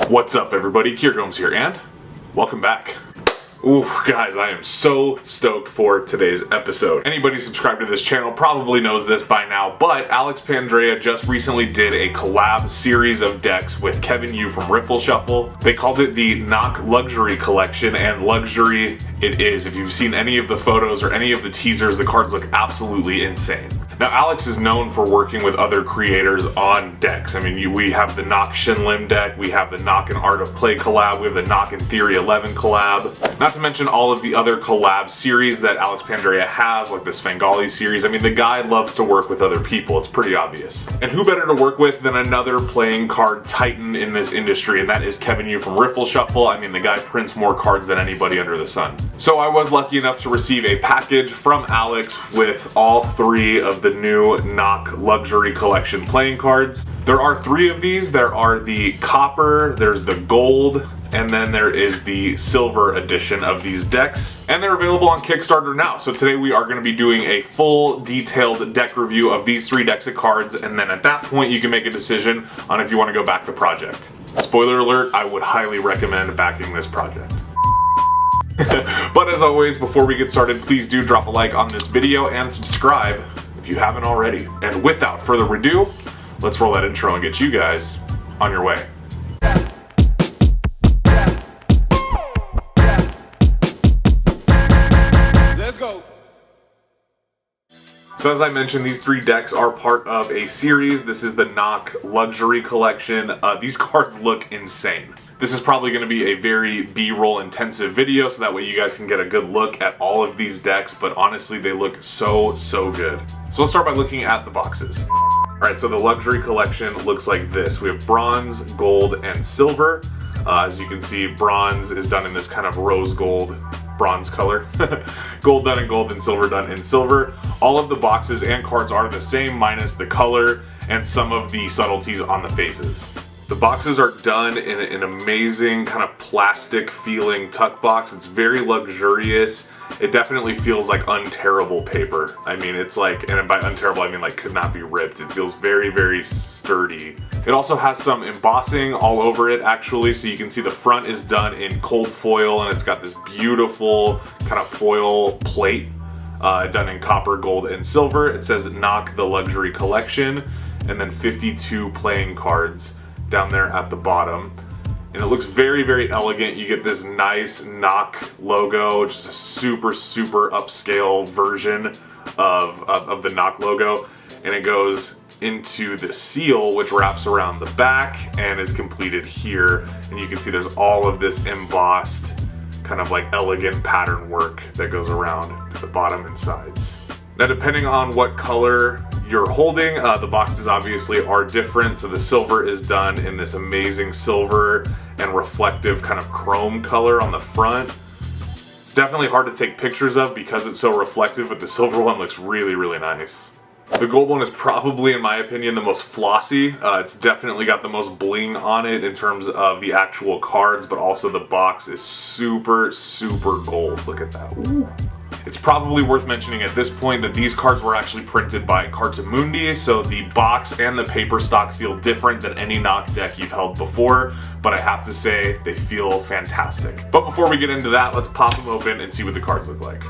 What's up everybody, Kier Gomes here, and welcome back. Ooh, guys, I am so stoked for today's episode. Anybody subscribed to this channel probably knows this by now, but Alex Pandrea just recently did a collab series of decks with Kevin Yu from Riffle Shuffle. They called it the NOC Luxury Collection, and luxury it is. If you've seen any of the photos or any of the teasers, the cards look absolutely insane. Now, Alex is known for working with other creators on decks. I mean, we have the NOC Shinlim deck, we have the NOC and Art of Play collab, we have the NOC and Theory 11 collab. Not to mention all of the other collab series that Alex Pandrea has, like the Svengali series. I mean, the guy loves to work with other people, it's pretty obvious. And who better to work with than another playing card titan in this industry, and that is Kevin Yu from Riffle Shuffle. I mean, the guy prints more cards than anybody under the sun. So I was lucky enough to receive a package from Alex with all three of the new NOC Luxury Collection playing cards. There are three of these. There are the copper, there's the gold, and then there is the silver edition of these decks, and they're available on Kickstarter now. So today we are going to be doing a full detailed deck review of these three decks of cards, and then at that point you can make a decision on if you want to go back the project. Spoiler alert, I would highly recommend backing this project. But as always, before we get started, please do drop a like on this video and subscribe if you haven't already. And without further ado, let's roll that intro and get you guys on your way. Let's go. So as I mentioned, these three decks are part of a series. This is the NOC Luxury Collection. These cards look insane. This is probably going to be a very B-roll intensive video, so that way you guys can get a good look at all of these decks, but honestly they look so good. So let's start by looking at the boxes. Alright, so the Luxury Collection looks like this. We have bronze, gold, and silver. As you can see, bronze is done in this kind of rose gold bronze color. Gold done in gold and silver done in silver. All of the boxes and cards are the same minus the color and some of the subtleties on the faces. The boxes are done in an amazing kind of plastic feeling tuck box. It's very luxurious. It definitely feels like untearable paper. I mean, it's like, and by untearable I mean like could not be ripped. It feels very sturdy. It also has some embossing all over it actually, so you can see the front is done in cold foil, and it's got this beautiful kind of foil plate done in copper, gold, and silver. It says NOC the Luxury Collection, and then 52 playing cards down there at the bottom. And it looks very elegant. You get this nice NOC logo, just a super upscale version of the NOC logo, and it goes into the seal, which wraps around the back and is completed here. And you can see there's all of this embossed kind of like elegant pattern work that goes around to the bottom and sides. Now, depending on what color you're holding, the boxes obviously are different. So the silver is done in this amazing silver and reflective kind of chrome color on the front. It's definitely hard to take pictures of because it's so reflective, but the silver one looks really nice. The gold one is probably, in my opinion, the most flossy. It's definitely got the most bling on it in terms of the actual cards, but also the box is super gold. Look at that. Ooh. It's probably worth mentioning at this point that these cards were actually printed by Cartamundi, so the box and the paper stock feel different than any NOC deck you've held before, but I have to say they feel fantastic. But before we get into that, let's pop them open and see what the cards look like.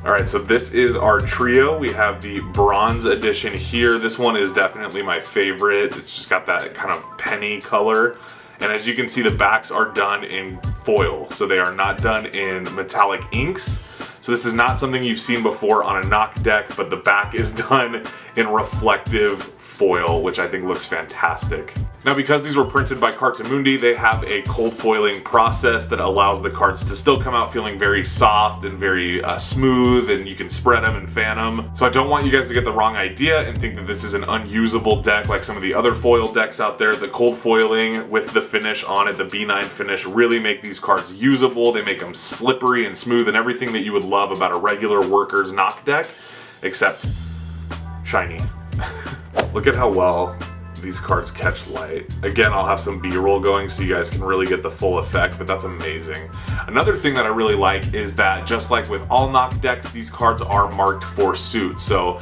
Alright, so this is our trio. We have the bronze edition here. This one is definitely my favorite. It's just got that kind of penny color. And as you can see, the backs are done in foil, so they are not done in metallic inks. So this is not something you've seen before on a NOC deck, but the back is done in reflective foil, which I think looks fantastic. Now, because these were printed by Cartamundi, they have a cold foiling process that allows the cards to still come out feeling very soft and very smooth, and you can spread them and fan them. So I don't want you guys to get the wrong idea and think that this is an unusable deck like some of the other foil decks out there. The cold foiling with the finish on it, the B9 finish, really make these cards usable. They make them slippery and smooth and everything that you would love about a regular worker's NOC deck, except shiny. Look at how well these cards catch light. Again, I'll have some B-roll going so you guys can really get the full effect, but that's amazing. Another thing that I really like is that just like with all NOC decks, these cards are marked for suit. So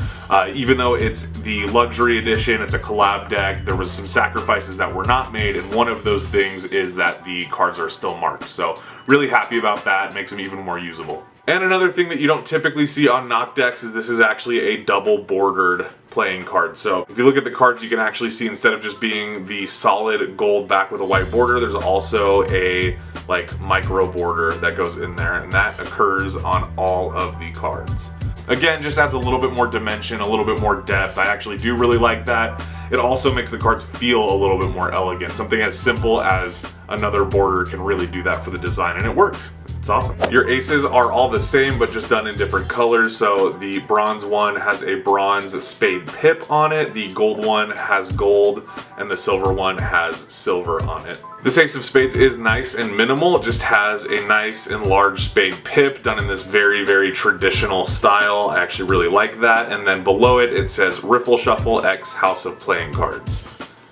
even though it's the luxury edition, it's a collab deck, there was some sacrifices that were not made, and one of those things is that the cards are still marked. So really happy about that, makes them even more usable. And another thing that you don't typically see on NOC decks is this is actually a double bordered playing card. So if you look at the cards, you can actually see instead of just being the solid gold back with a white border, there's also a like micro border that goes in there, and that occurs on all of the cards. Again, just adds a little bit more dimension, a little bit more depth. I actually do really like that. It also makes the cards feel a little bit more elegant. Something as simple as another border can really do that for the design, and it worked. It's awesome. Your aces are all the same, but just done in different colors. So the bronze one has a bronze spade pip on it, the gold one has gold, and the silver one has silver on it. This ace of spades is nice and minimal. It just has a nice and large spade pip done in this very, very traditional style. I actually really like that. And then below it, it says Riffle Shuffle X House of Playing Cards.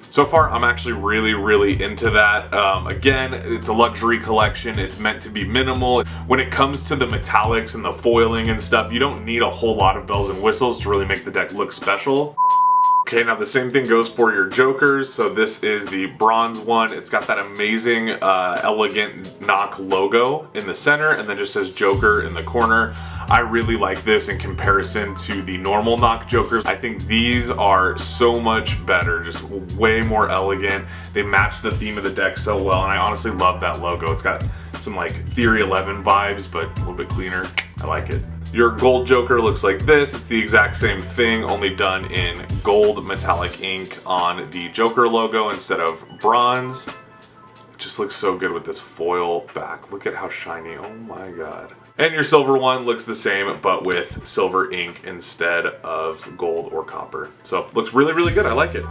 So far, I'm actually really into that. Again, it's a luxury collection. It's meant to be minimal. When it comes to the metallics and the foiling and stuff, you don't need a whole lot of bells and whistles to really make the deck look special. Okay, now the same thing goes for your jokers. So this is the bronze one. It's got that amazing, elegant NOC logo in the center, and then just says Joker in the corner. I really like this in comparison to the normal NOC jokers. I think these are so much better, just way more elegant. They match the theme of the deck so well, and I honestly love that logo. It's got some like Theory 11 vibes, but a little bit cleaner. I like it. Your gold joker looks like this. It's the exact same thing, only done in gold metallic ink on the joker logo instead of bronze. It just looks so good with this foil back. Look at how shiny, oh my god. And your silver one looks the same, but with silver ink instead of gold or copper. So looks really good, I like it.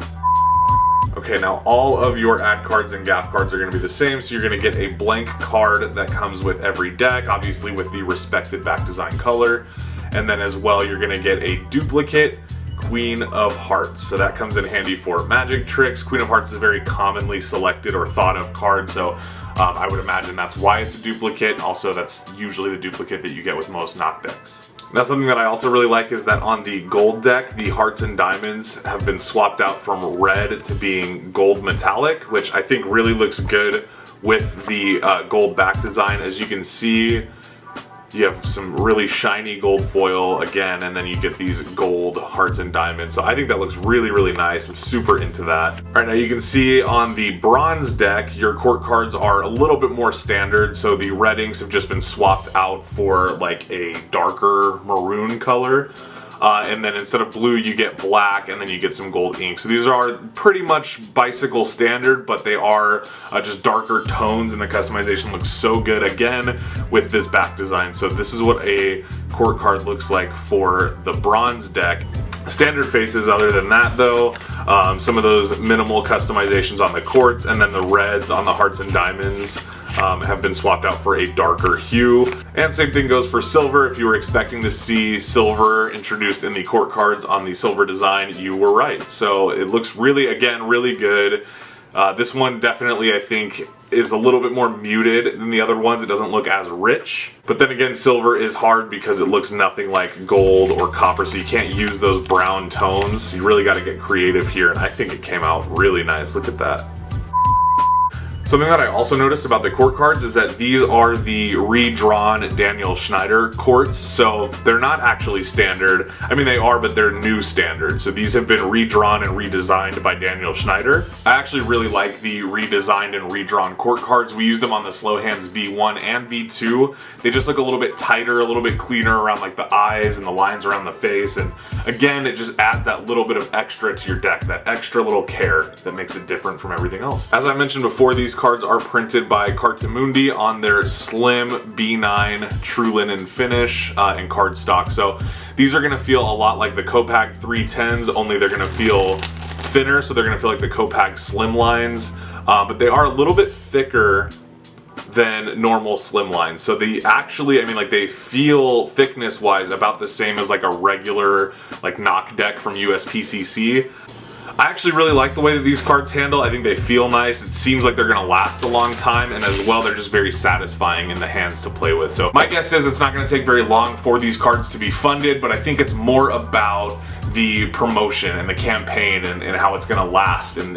Okay, now all of your ad cards and gaff cards are going to be the same, so you're going to get a blank card that comes with every deck, obviously with the respected back design color. And then as well, you're going to get a duplicate Queen of Hearts. So that comes in handy for magic tricks. Queen of Hearts is a very commonly selected or thought of card, so I would imagine that's why it's a duplicate. Also, that's usually the duplicate that you get with most NOC decks. Now, something that I also really like is that on the gold deck, the hearts and diamonds have been swapped out from red to being gold metallic, which I think really looks good with the gold back design. As you can see, you have some really shiny gold foil again, and then you get these gold hearts and diamonds. So I think that looks really nice. I'm super into that. All right, now you can see on the bronze deck, your court cards are a little bit more standard. So the red inks have just been swapped out for like a darker maroon color. And then instead of blue, you get black, and then you get some gold ink. So these are pretty much bicycle standard, but they are just darker tones, and the customization looks so good again with this back design. So this is what a court card looks like for the bronze deck. Standard faces other than that though, some of those minimal customizations on the courts, and then the reds on the hearts and diamonds have been swapped out for a darker hue. And same thing goes for silver. If you were expecting to see silver introduced in the court cards on the silver design, you were right. So it looks really, again, really good. This one definitely, I think, is a little bit more muted than the other ones. It doesn't look as rich. But then again, silver is hard because it looks nothing like gold or copper, so you can't use those brown tones. You really got to get creative here, and I think it came out really nice. Look at that. Something that I also noticed about the court cards is that these are the redrawn Daniel Schneider courts, so they're not actually standard. I mean, they are, but they're new standard. So these have been redrawn and redesigned by Daniel Schneider. I actually really like the redesigned and redrawn court cards. We used them on the Slow Hands V1 and V2. They just look a little bit tighter, a little bit cleaner around like the eyes and the lines around the face. And again, it just adds that little bit of extra to your deck, that extra little care that makes it different from everything else. As I mentioned before, these cards are printed by Cartamundi on their slim B9 true linen finish in cardstock. So these are going to feel a lot like the Copac 310s, only they're going to feel thinner, so they're going to feel like the Copac slimlines, but they are a little bit thicker than normal slimlines. So they actually, I mean, like, they feel thickness wise about the same as like a regular like NOC deck from USPCC. I actually really like the way that these cards handle. I think they feel nice. It seems like they're gonna last a long time, and as well, they're just very satisfying in the hands to play with. So my guess is it's not gonna take very long for these cards to be funded, but I think it's more about the promotion and the campaign and how it's gonna last and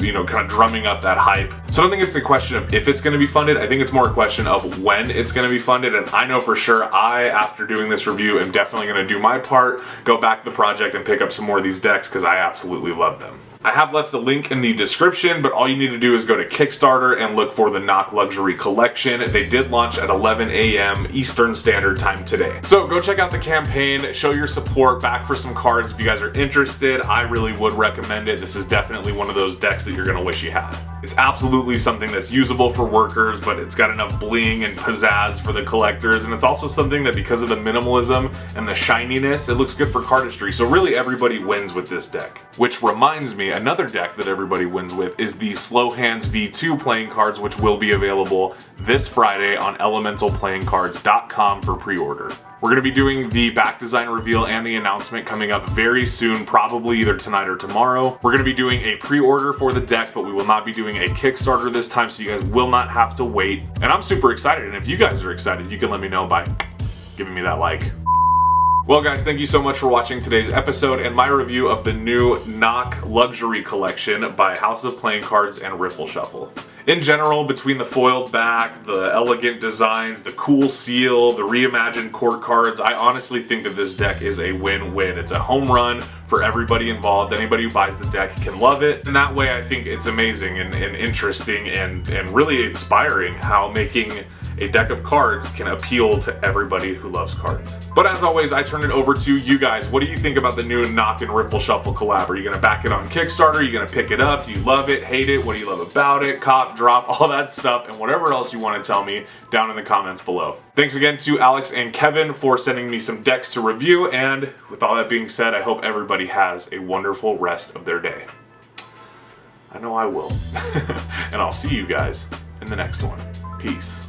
you know, kind of drumming up that hype. So I don't think it's a question of if it's gonna be funded. I think it's more a question of when it's gonna be funded. And I know for sure after doing this review, am definitely gonna do my part, go back to the project and pick up some more of these decks because I absolutely love them. I have left a link in the description, but all you need to do is go to Kickstarter and look for the NOC Luxury Collection. They did launch at 11 a.m. Eastern Standard Time today. So go check out the campaign, show your support, back for some cards if you guys are interested. I really would recommend it. This is definitely one of those decks that you're gonna wish you had. It's absolutely something that's usable for workers, but it's got enough bling and pizzazz for the collectors, and it's also something that because of the minimalism and the shininess, it looks good for cardistry. So really everybody wins with this deck. Which reminds me, another deck that everybody wins with is the Slow Hands V2 playing cards, which will be available this Friday on elementalplayingcards.com for pre-order. We're going to be doing the back design reveal and the announcement coming up very soon, probably either tonight or tomorrow. We're going to be doing a pre-order for the deck, but we will not be doing a Kickstarter this time, so you guys will not have to wait. And I'm super excited, and if you guys are excited, you can let me know by giving me that like. Well guys, thank you so much for watching today's episode and my review of the new NOC Luxury Collection by House of Playing Cards and Riffle Shuffle. In general, between the foiled back, the elegant designs, the cool seal, the reimagined court cards, I honestly think that this deck is a win-win. It's a home run for everybody involved. Anybody who buys the deck can love it. And that way I think it's amazing and interesting and really inspiring how making a deck of cards can appeal to everybody who loves cards. But as always, I turn it over to you guys. What do you think about the new NOC and Riffle Shuffle collab? Are you gonna back it on Kickstarter? Are you gonna pick it up? Do you love it, hate it? What do you love about it? Cop, drop, all that stuff, and whatever else you want to tell me down in the comments below. Thanks again to Alex and Kevin for sending me some decks to review, and with all that being said, I hope everybody has a wonderful rest of their day. I know I will. And I'll see you guys in the next one. Peace.